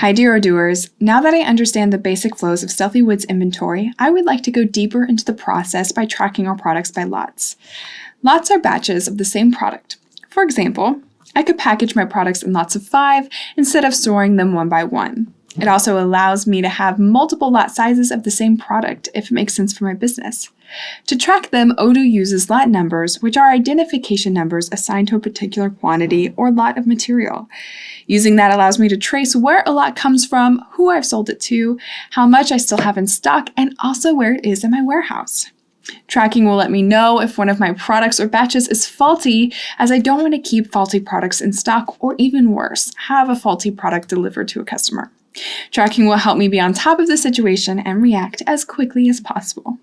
Hi dear doers, now that I understand the basic flows of Stealthy Woods inventory, I would like to go deeper into the process by tracking our products by lots. Lots are batches of the same product. For example, I could package my products in lots of 5 instead of storing them one by one. It also allows me to have multiple lot sizes of the same product if it makes sense for my business. To track them, Odoo uses lot numbers, which are identification numbers assigned to a particular quantity or lot of material. Using that allows me to trace where a lot comes from, who I've sold it to, how much I still have in stock, and also where it is in my warehouse. Tracking will let me know if one of my products or batches is faulty, as I don't want to keep faulty products in stock, or even worse, have a faulty product delivered to a customer. Tracking will help me be on top of the situation and react as quickly as possible.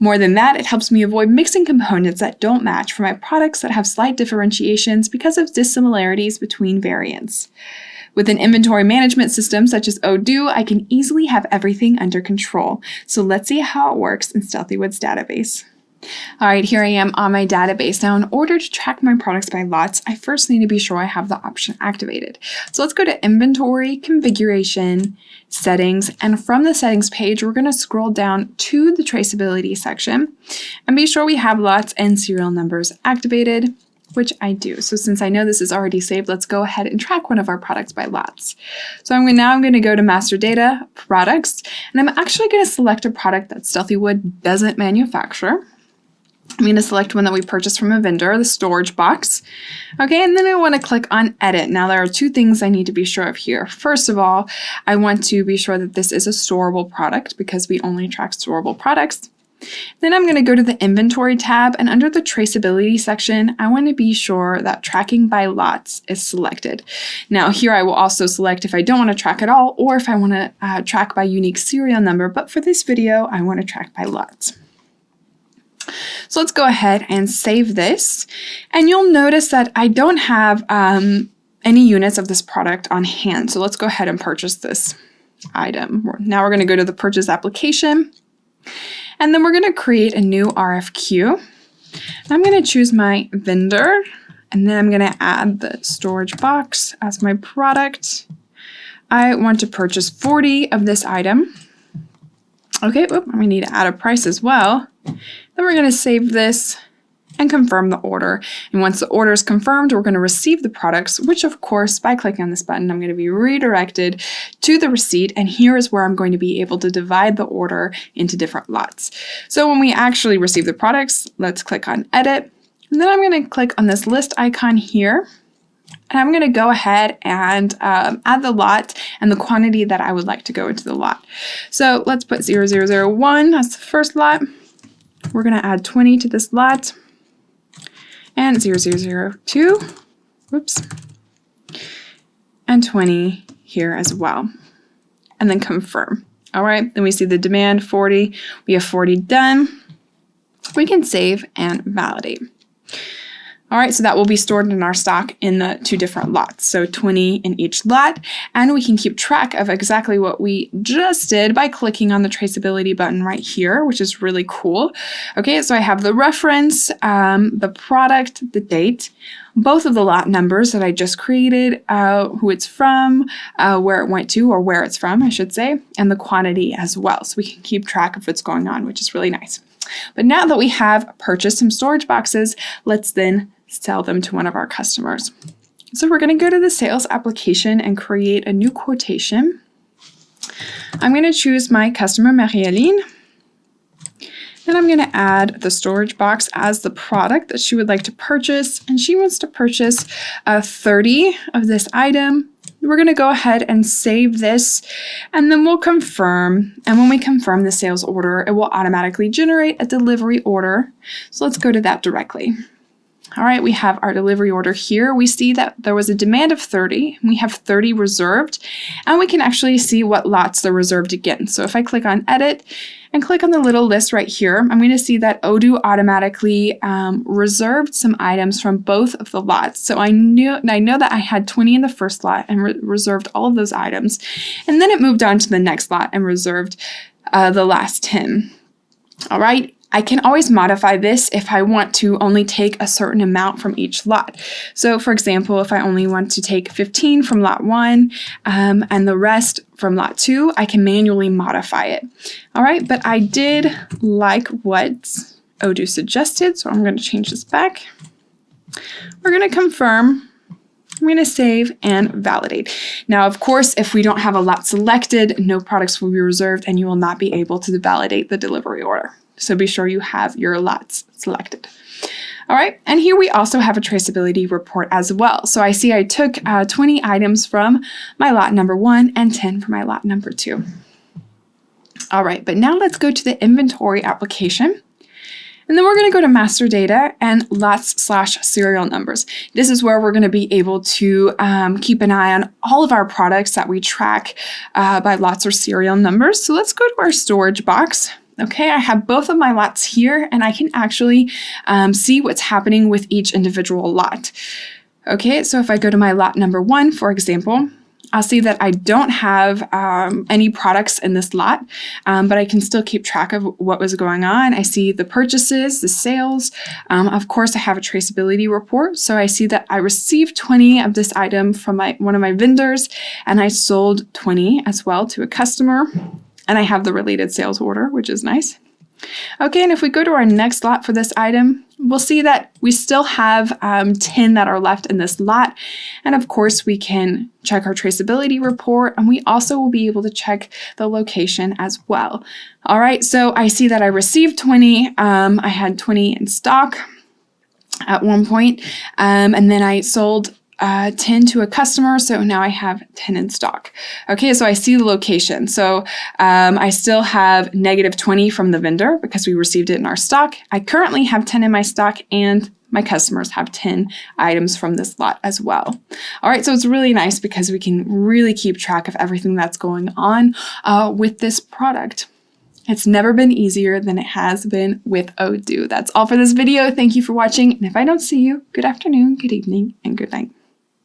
More than that, it helps me avoid mixing components that don't match for my products that have slight differentiations because of dissimilarities between variants. With an inventory management system such as Odoo, I can easily have everything under control. So let's see how it works in Stealthy Woods database. All right, here I am on my database. Now, in order to track my products by lots, I first need to be sure I have the option activated. So let's go to Inventory, Configuration, Settings, and from the Settings page, we're going to scroll down to the Traceability section and be sure we have lots and serial numbers activated, which I do. So since I know this is already saved, let's go ahead and track one of our products by lots. So now I'm going to go to Master Data, Products, and I'm actually going to select a product that Stealthy Wood doesn't manufacture. I'm going to select one that we purchased from a vendor, the storage box. Okay, and then I want to click on Edit. Now there are 2 things I need to be sure of here. First of all, I want to be sure that this is a storable product because we only track storable products. Then I'm going to go to the Inventory tab, and under the Traceability section, I want to be sure that Tracking by Lots is selected. Now here I will also select if I don't want to track at all or if I want to track by unique serial number, but for this video, I want to track by lots. So let's go ahead and save this, and you'll notice that I don't have any units of this product on hand. So let's go ahead and purchase this item. Now we're going to go to the purchase application, and then we're going to create a new RFQ. I'm going to choose my vendor, and then I'm going to add the storage box as my product. I want to purchase 40 of this item. Okay, we need to add a price as well. Then we're going to save this and confirm the order. And once the order is confirmed, we're going to receive the products, which of course, by clicking on this button, I'm going to be redirected to the receipt. And here is where I'm going to be able to divide the order into different lots. So when we actually receive the products, let's click on Edit. And then I'm going to click on this list icon here. And I'm going to go ahead and add the lot and the quantity that I would like to go into the lot. So let's put 0001 as the first lot. We're going to add 20 to this lot and 0002, and 20 here as well, and then confirm. All right, then we see the demand 40. We have 40 done. We can save and validate. All right, so that will be stored in our stock in the 2 different lots, so 20 in each lot, and we can keep track of exactly what we just did by clicking on the traceability button right here, which is really cool. Okay, so I have the reference, the product, the date, both of the lot numbers that I just created, who it's from, where it went to, or where it's from, I should say, and the quantity as well, so we can keep track of what's going on, which is really nice. But now that we have purchased some storage boxes, let's then sell them to one of our customers. So we're going to go to the sales application and create a new quotation. I'm going to choose my customer, Marie-Aline. Then I'm going to add the storage box as the product that she would like to purchase, and she wants to purchase 30 of this item. We're going to go ahead and save this, and then we'll confirm. And when we confirm the sales order, it will automatically generate a delivery order. So let's go to that directly. All right, we have our delivery order here. We see that there was a demand of 30. We have 30 reserved, and we can actually see what lots they're reserved again. So if I click on Edit and click on the little list right here, I'm going to see that Odoo automatically reserved some items from both of the lots. So I know that I had 20 in the first lot and reserved all of those items. And then it moved on to the next lot and reserved the last 10. All right. I can always modify this if I want to only take a certain amount from each lot. So for example, if I only want to take 15 from lot 1 and the rest from lot 2, I can manually modify it. All right, but I did like what Odoo suggested, so I'm going to change this back. We're going to confirm. I'm going to save and validate. Now, of course, if we don't have a lot selected, no products will be reserved and you will not be able to validate the delivery order. So be sure you have your lots selected. All right, and here we also have a traceability report as well. So I see I took 20 items from my lot number 1 and 10 from my lot number 2. All right, but now let's go to the inventory application. And then we're going to go to master data and lots/serial numbers. This is where we're going to be able to keep an eye on all of our products that we track by lots or serial numbers. So let's go to our storage box. Okay, I have both of my lots here and I can actually see what's happening with each individual lot. Okay, so if I go to my lot number 1, for example, I'll see that I don't have any products in this lot, but I can still keep track of what was going on. I see the purchases, the sales. Of course, I have a traceability report. So I see that I received 20 of this item from one of my vendors, and I sold 20 as well to a customer. And I have the related sales order, which is nice. Okay, and if we go to our next lot for this item, we'll see that we still have 10 that are left in this lot. And of course, we can check our traceability report, and we also will be able to check the location as well. All right, so I see that I received 20. I had 20 in stock at one point, and then I sold 10 to a customer, so now I have 10 in stock. Okay, so I see the location. So I still have -20 from the vendor because we received it in our stock. I currently have 10 in my stock, and my customers have 10 items from this lot as well. All right, so it's really nice because we can really keep track of everything that's going on with this product. It's never been easier than it has been with Odoo. That's all for this video. Thank you for watching, and if I don't see you, good afternoon, good evening, and good night.